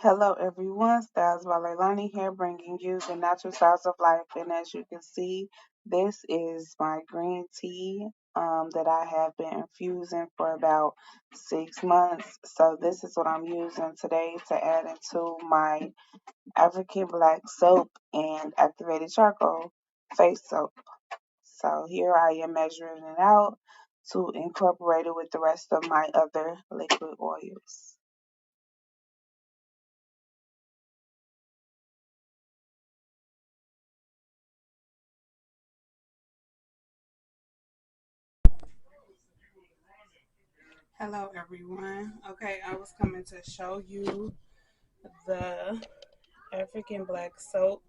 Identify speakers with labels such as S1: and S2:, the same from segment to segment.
S1: Hello everyone, StylesbyLailani here bringing you the natural styles of life. And as you can see, this is my green tea that I have been infusing for about 6 months. So this is what I'm using today to add into my African black soap and activated charcoal face soap. So here I am measuring it out to incorporate it with the rest of my other liquid oils. Hello everyone. Okay, I was coming to show you the African black soap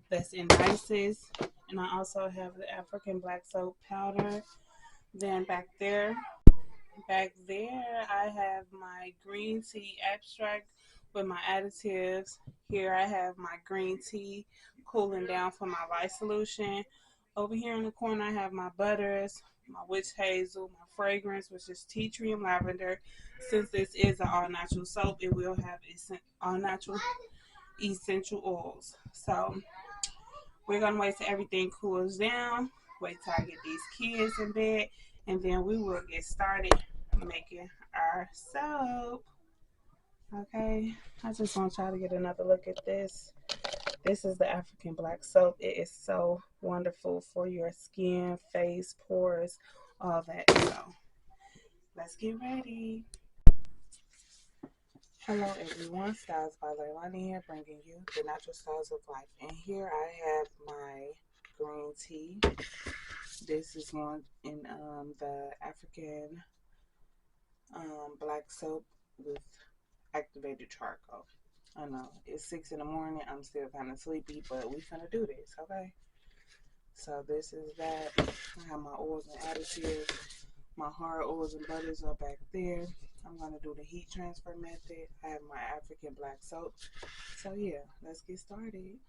S1: that's in dices, and I also have the African black soap powder. Then back there I have my green tea extract with my additives. Here I have my green tea cooling down for my light solution. Over here in the corner I have my butters, my witch hazel, my fragrance, which is tea tree and lavender. Since this is an all natural soap, it will have all natural essential oils. So we're gonna wait till everything cools down. Wait till I get these kids in bed, and then we will get started making our soap. Okay, I just want y'all to get another look at this. This is the African black soap. It is so wonderful for your skin, face, pores, all that. So let's get ready. Hello everyone, Styles by Leilani here, bringing you the natural styles of life. And here I have my green tea. This is one in the African black soap with activated charcoal. I know it's 6 in the morning. I'm still kind of sleepy, but we finna do this, okay? So this is that. I have my oils and additives. My hard oils and butters are back there. I'm gonna do the heat transfer method. I have my African black soap. So yeah, let's get started.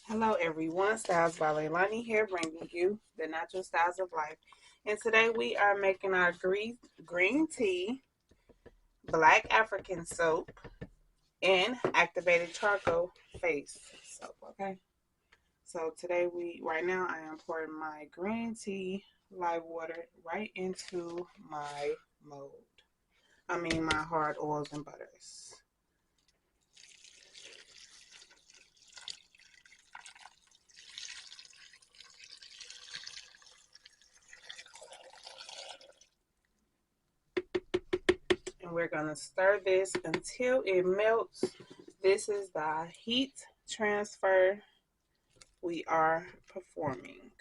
S1: Hello everyone, Styles by Leilani here, bringing you the natural styles of life. And today we are making our green tea, black African soap, and activated charcoal face soap. Okay. So today right now I am pouring my green tea live water right into my mold. I mean my hard oils and butters. And we're going to stir this until it melts. This is the heat transfer we are performing,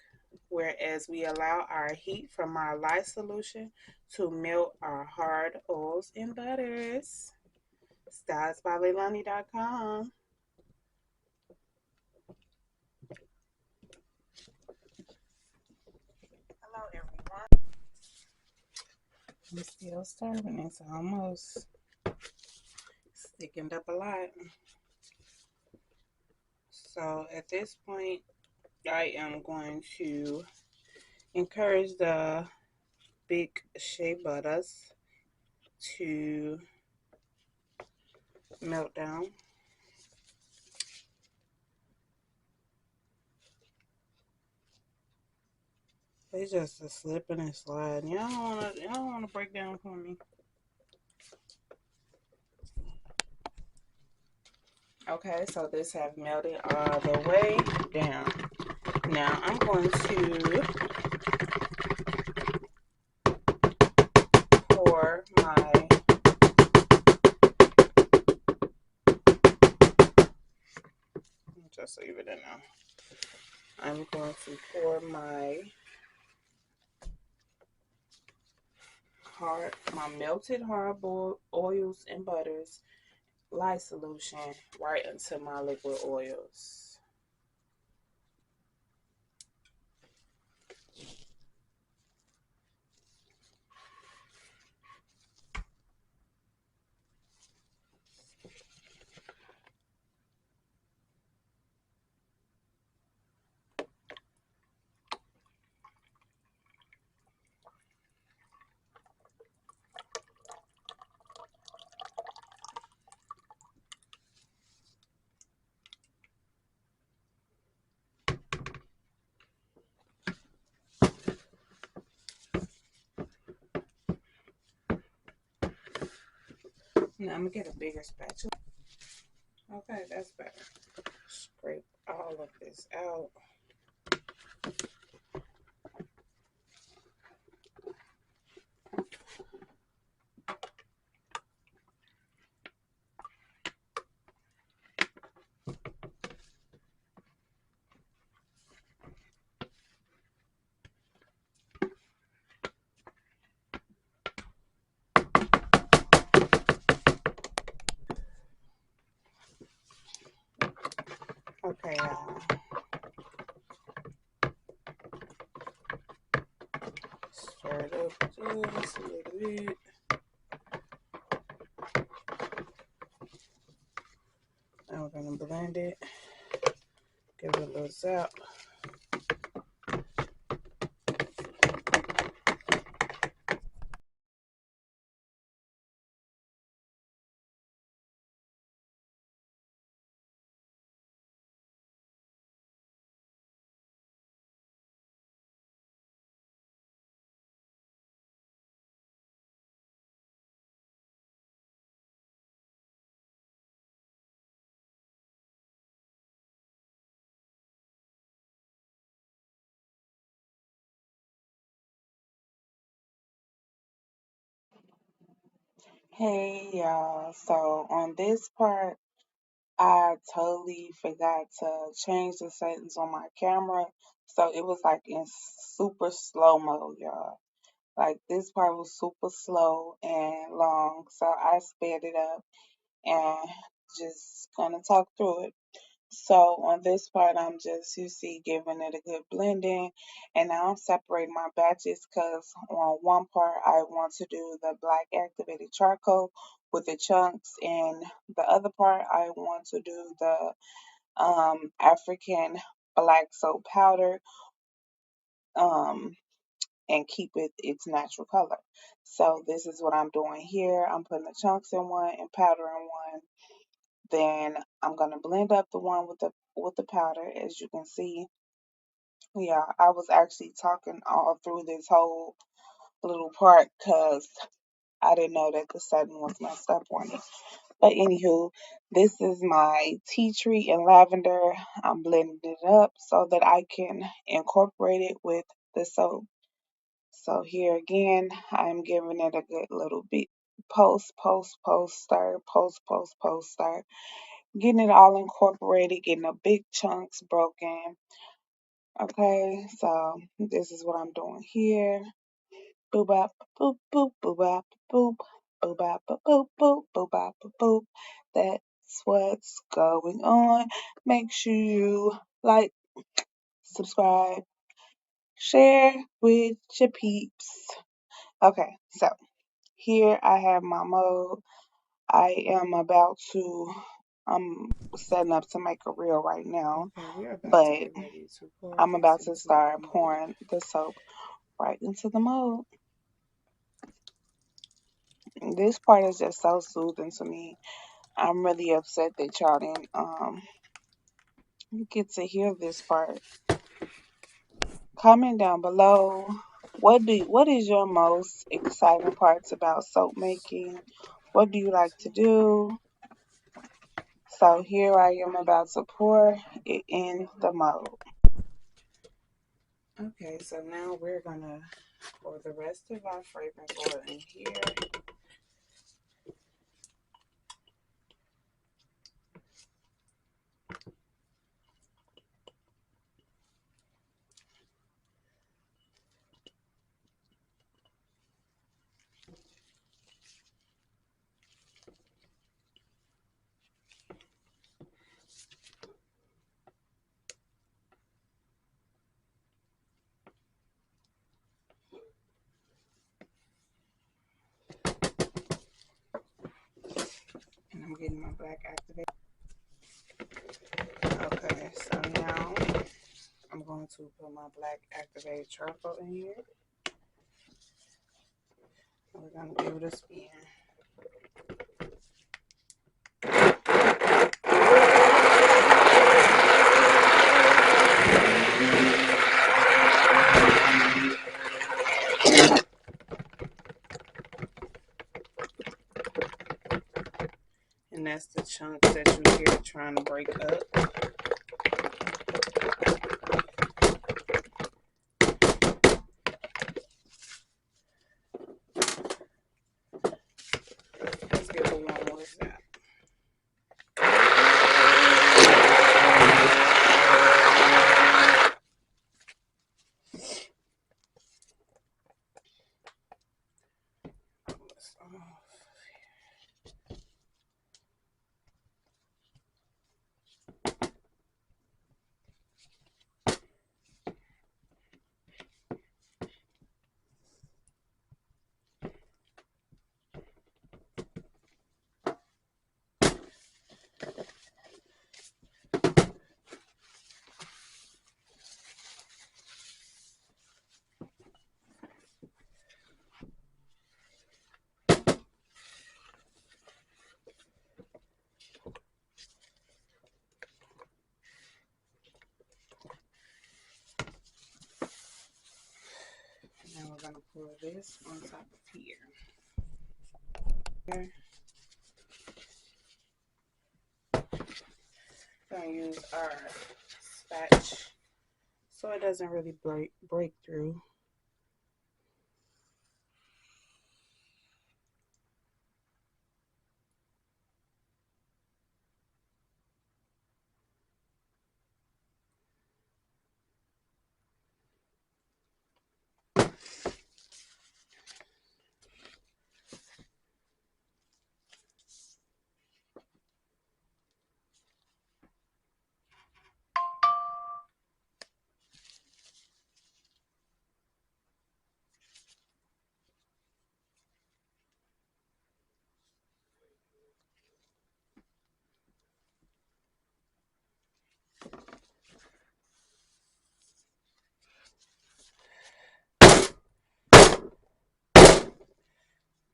S1: whereas we allow our heat from our light solution to melt our hard oils and butters. StylesbyLailani.com. Hello everyone. I'm still stirring. It's almost thickened up a lot. So at this point, I am going to encourage the big shea butters to melt down. It's just a slipping and sliding. Y'all don't wanna break down for me. Okay, so this have melted all the way down. Now I'm going to pour my just leave it in now. I'm going to pour my melted hard boiled oils and butters lye solution right into my liquid oils. Now I'm gonna get a bigger spatula. Okay, that's better. Scrape all of this out. Okay, y'all. Stir it up just a little bit. Now we're gonna blend it. Give it a little zap. Hey y'all, so on this part, I totally forgot to change the settings on my camera. So it was like in super slow mode, y'all. Like this part was super slow and long. So I sped it up and just gonna talk through it. So on this part, I'm just, you see, giving it a good blending. And now I'm separating my batches because on one part, I want to do the black activated charcoal with the chunks. And the other part, I want to do the African black soap powder um, and keep it its natural color. So this is what I'm doing here. I'm putting the chunks in one and powder in one. Then I'm gonna blend up the one with the powder, as you can see. Yeah, I was actually talking all through this whole little part because I didn't know that the setting was messed up on it. But anywho, this is my tea tree and lavender. I'm blending it up so that I can incorporate it with the soap. So here again, I'm giving it a good little bit stir, stir, getting it all incorporated, getting the big chunks broken. Okay, so this is what I'm doing here. Boop bop boop boop boop bop boop boop bop boop boop boop bop boop. That's what's going on. Make sure you like, subscribe, share with your peeps. Okay, so here I have my mode. I am about to I'm setting up to make a reel right now,
S2: Okay, we're about to
S1: but
S2: get ready to pour
S1: I'm
S2: this
S1: about to
S2: into our
S1: start
S2: mold.
S1: pouring the soap right into the mold. This part is just so soothing to me. I'm really upset that y'all didn't get to hear this part Comment down below. What is your most exciting parts about soap making? What do you like to do? So here I am about to pour it in the mold. Okay, so now we're gonna pour the rest of our fragrance oil in here. And I'm getting my black activate. Okay, so now I'm going to put my black activated charcoal in here. We're going to give it a spin. And that's the chunks that you hear trying to break up. Let's give it one more zap. Now we're going to pour this on top of here. Okay. We're going to use our spatch so it doesn't really break through.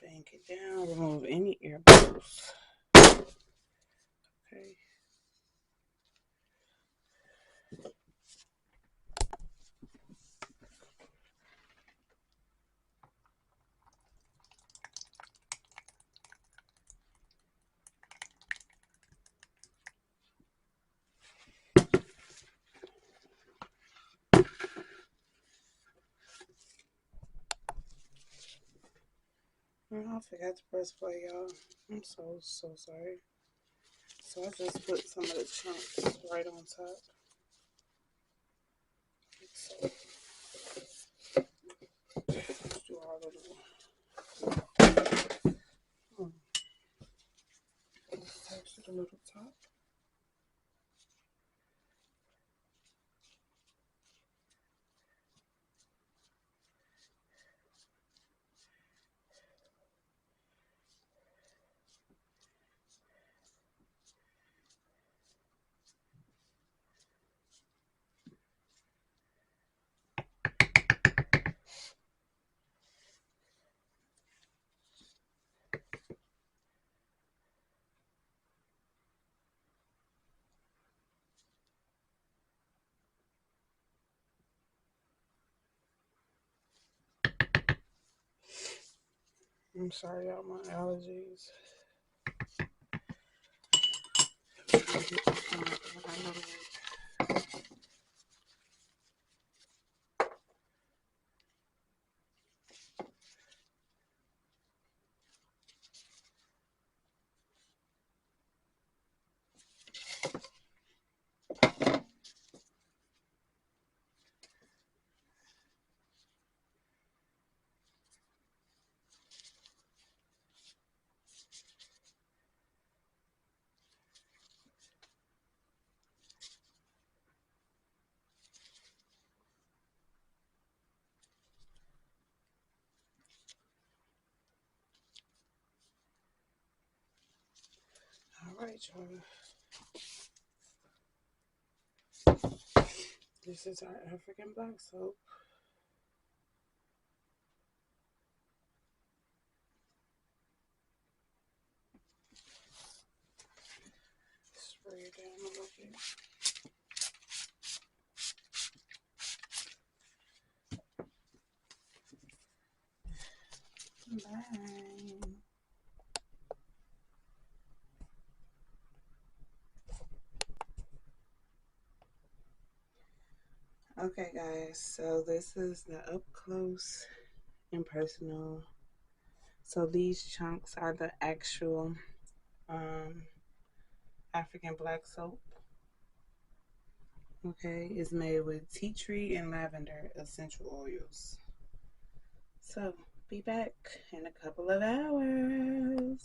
S1: Bank it down, remove any air bubbles. Okay. I forgot to press play, y'all. I'm so sorry. So I just put some of the chunks right on top. So, let's do all of them. Attach to the little top. I'm sorry, y'all, my allergies. All right, y'all. This is our African black soap. Spray it down a little bit. Bye. Okay, guys, so this is the up close and personal. So these chunks are the actual African black soap. Okay, it's made with tea tree and lavender essential oils. So be back in a couple of hours.